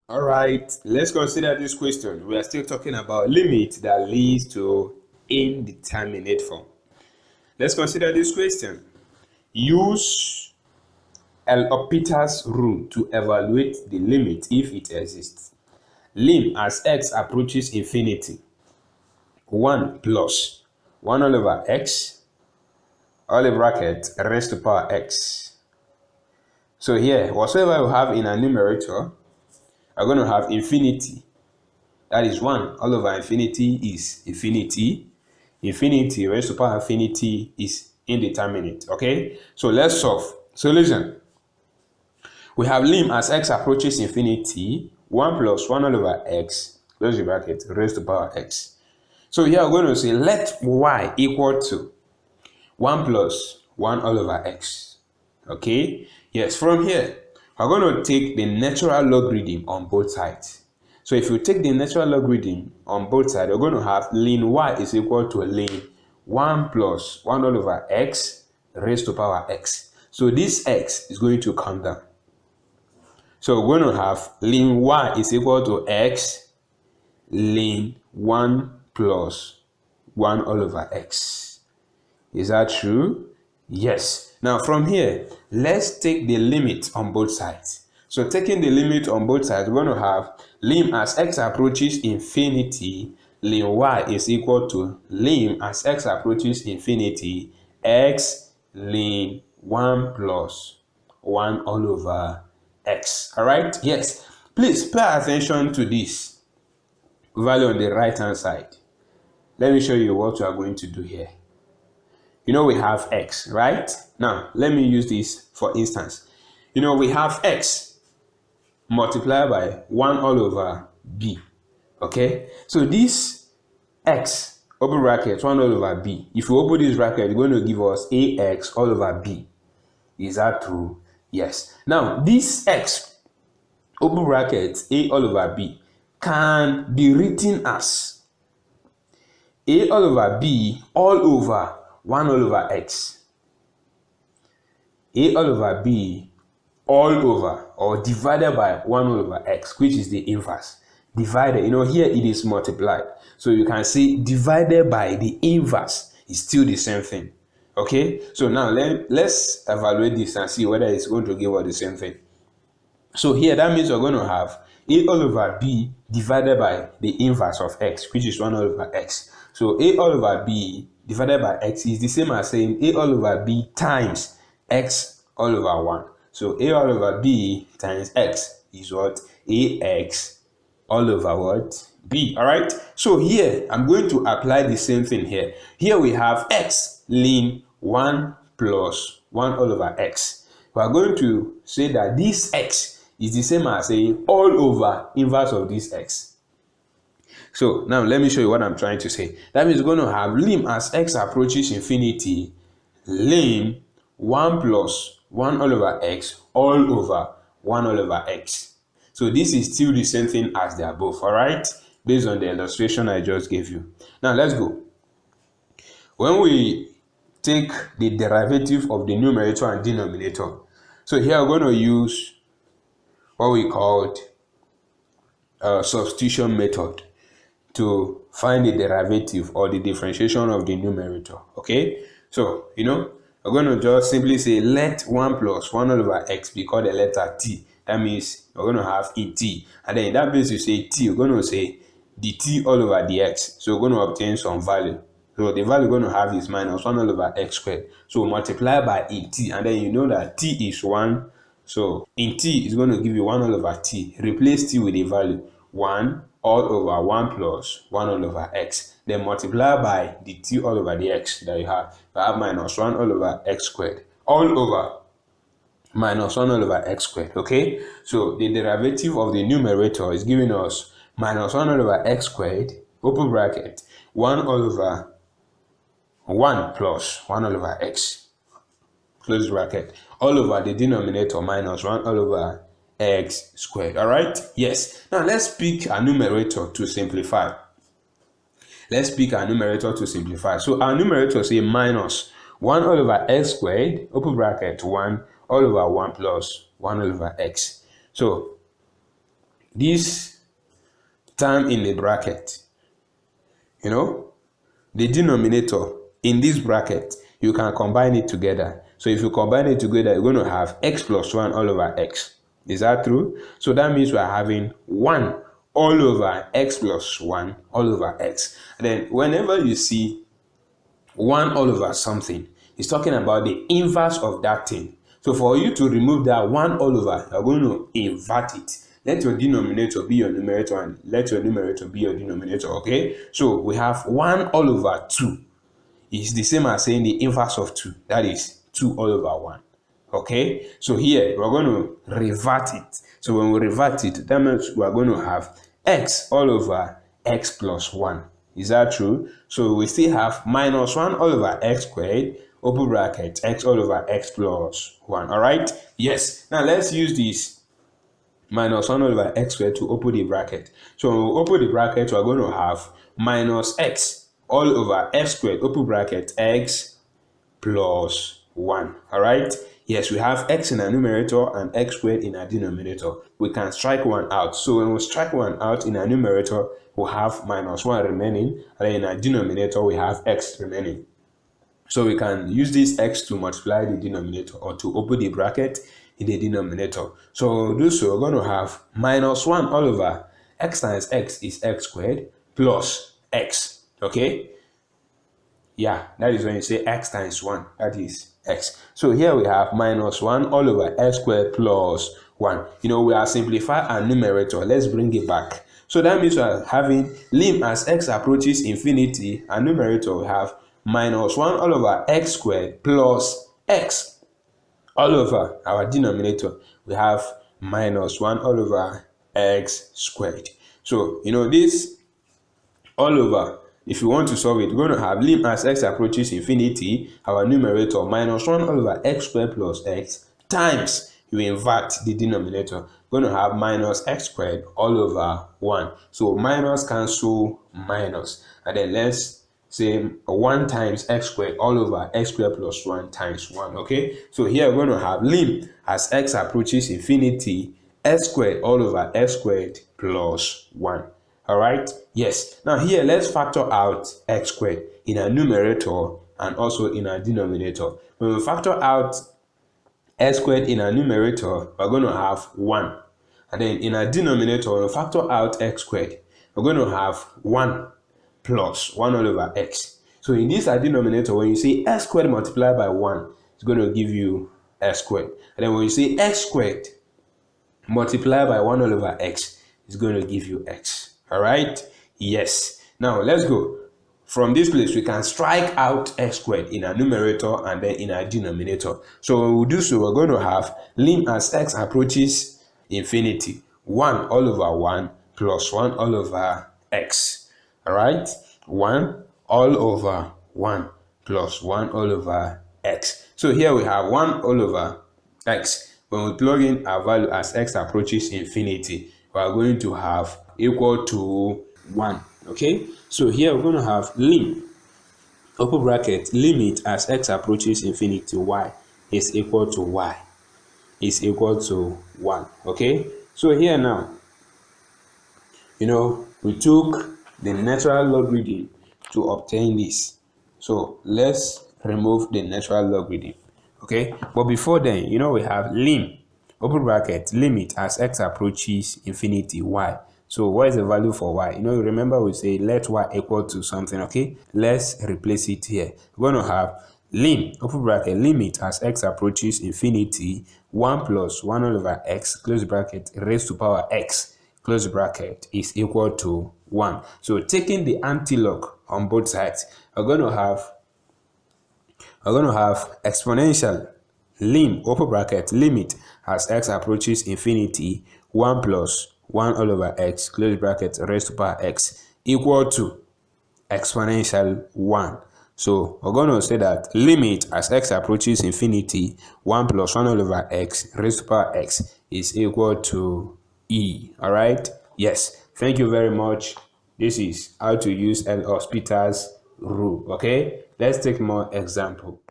All right, let's consider this question. We are still talking about limit that leads to indeterminate form. Let's consider this question. Use L'Hopital's rule to evaluate the limit if it exists. Lim as x approaches infinity. 1 plus 1 all over x, all the bracket, raised to power x. So here, whatsoever you have in a numerator, are going to have infinity. That is 1 all over infinity is infinity. Infinity raised to power infinity is indeterminate. Okay, so let's solve. So listen, we have lim as x approaches infinity, 1 plus 1 all over x, close the bracket, raised to power x. So here we're going to say let y equal to 1 plus 1 all over x. Okay, yes, from here we're going to take the natural logarithm on both sides. So if you take the natural logarithm on both sides, we're going to have ln y is equal to ln 1 plus 1 all over x raised to power x. So this x is going to come down. So we're going to have ln y is equal to x ln 1 plus 1 all over x. Is that true? Yes. Now from here, let's take the limit on both sides. So taking the limit on both sides, we're going to have lim as x approaches infinity, ln y is equal to lim as x approaches infinity, x ln 1 plus 1 all over x. All right? Yes. Please pay attention to this value on the right hand side. Let me show you what we are going to do here. You know we have x, right? Now, let me use this for instance. You know we have x multiplied by 1 all over b. Okay? So this x, open bracket, 1 all over b. If you open this bracket, it's going to give us ax all over b. Is that true? Yes. Now, this x, open bracket, a all over b, can be written as a all over b all over 1 all over x. A all over b all over or divided by 1 all over x, which is the inverse. Divided, you know, here it is multiplied. So you can see divided by the inverse is still the same thing. Okay, so now let's evaluate this and see whether it's going to give us the same thing. So here that means we're going to have a all over b divided by the inverse of x, which is 1 all over x. So a all over b divided by x is the same as saying a all over b times x all over 1. So a all over b times x is what? Ax all over what? B. All right. So here I'm going to apply the same thing here. Here we have x ln 1 plus 1 all over x. We are going to say that this x is the same as saying all over inverse of this x. So now let me show you what I'm trying to say. That means we're going to have lim as x approaches infinity, lim 1 plus 1 all over x all over 1 all over x. So this is still the same thing as the above, all right? Based on the illustration I just gave you. Now let's go. When we take the derivative of the numerator and denominator, so here we're going to use what we called substitution method to find the derivative or the differentiation of the numerator. Okay, so you know we're going to just simply say let 1 plus 1 all over x be called the letter t. That means we're going to have in t, and then in that case you say t, we're going to say the t all over the x. So we're going to obtain some value. So the value we're going to have is minus 1 all over x squared. So multiply by in t, and then you know that t is 1. So in t is going to give you 1 all over t. Replace t with a value 1 all over 1 plus 1 all over x. Then multiply by the t all over the x that you have. You have minus 1 all over x squared all over minus 1 all over x squared. Okay, so the derivative of the numerator is giving us minus 1 all over x squared, open bracket, 1 all over 1 plus 1 all over x, close bracket, all over the denominator minus 1 all over x squared. All right, yes. Now let's pick a numerator to simplify. So our numerator say minus 1 all over x squared, open bracket, 1 all over 1 plus 1 all over x. So this term in the bracket, the denominator in this bracket, you can combine it together. So if you combine it together, you're going to have x plus 1 all over x. Is that true? So that means we are having 1 all over x plus 1 all over x. And then whenever you see 1 all over something, it's talking about the inverse of that thing. So for you to remove that 1 all over, you're going to invert it. Let your denominator be your numerator and let your numerator be your denominator, okay? So we have 1 all over 2. It's the same as saying the inverse of 2. That is 2 all over 1. Okay? So here, we're going to revert it. So when we revert it, that means we're going to have x all over x plus 1. Is that true? So we still have minus 1 all over x squared, open bracket, x all over x plus 1. Alright? Yes. Now let's use this minus 1 all over x squared to open the bracket. So when we open the bracket, we're going to have minus x all over x squared, open bracket, x plus 1. Alright? Yes, we have x in our numerator and x squared in our denominator. We can strike 1 out. So when we strike 1 out in our numerator, we'll have minus 1 remaining, and then in our denominator, we have x remaining. So we can use this x to multiply the denominator or to open the bracket in the denominator. So we'll do so, we're going to have minus 1 all over x times x is x squared plus x. Okay? Yeah, that is when you say x times 1, that is x. So here we have minus 1 all over x squared plus 1. We are simplifying our numerator. Let's bring it back. So that means we are having lim as x approaches infinity, our numerator we have minus 1 all over x squared plus x. All over our denominator, we have minus 1 all over x squared. So, this all over, if you want to solve it, we're going to have lim as x approaches infinity, our numerator minus 1 all over x squared plus x times, you invert the denominator, we're going to have minus x squared all over 1. So minus cancel minus. And then let's say 1 times x squared all over x squared plus 1 times 1. Okay? So here we're going to have lim as x approaches infinity, x squared all over x squared plus 1. Alright? Yes. Now here, let's factor out x squared in our numerator and also in our denominator. When we factor out x squared in our numerator, we're going to have 1. And then in our denominator, when we factor out x squared, we're going to have 1 plus 1 all over x. So in this denominator, when you say x squared multiplied by 1, it's going to give you x squared. And then when you say x squared multiplied by 1 all over x, it's going to give you x. Alright? Yes. Now let's go. From this place, we can strike out x squared in our numerator and then in our denominator. So when we do so, we're going to have lim as x approaches infinity, 1 all over 1 plus 1 all over x. Alright? 1 all over 1 plus 1 all over x. So here we have 1 all over x. When we plug in our value as x approaches infinity, we are going to have equal to 1. Okay? So here we're going to have lim, open bracket, limit as x approaches infinity, y is equal to y is equal to 1. Okay? So here now, we took the natural logarithm to obtain this. So let's remove the natural logarithm. Okay? But before then, we have lim, open bracket, limit as x approaches infinity, y. So what is the value for y? Remember we say let y equal to something, okay? Let's replace it here. We're going to have lim, open bracket, limit as x approaches infinity, 1 plus 1 all over x, close bracket, raised to power x, close bracket, is equal to 1. So taking the antilog on both sides, we're going to have exponential lim, open bracket, limit as x approaches infinity, 1 plus 1 all over x, close bracket, raised to power x, equal to exponential 1. So we're going to say that limit as x approaches infinity, 1 plus 1 all over x, raised to power x, is equal to e. Alright? Yes. Thank you very much. This is how to use L'Hospital's rule. Okay? Let's take more example.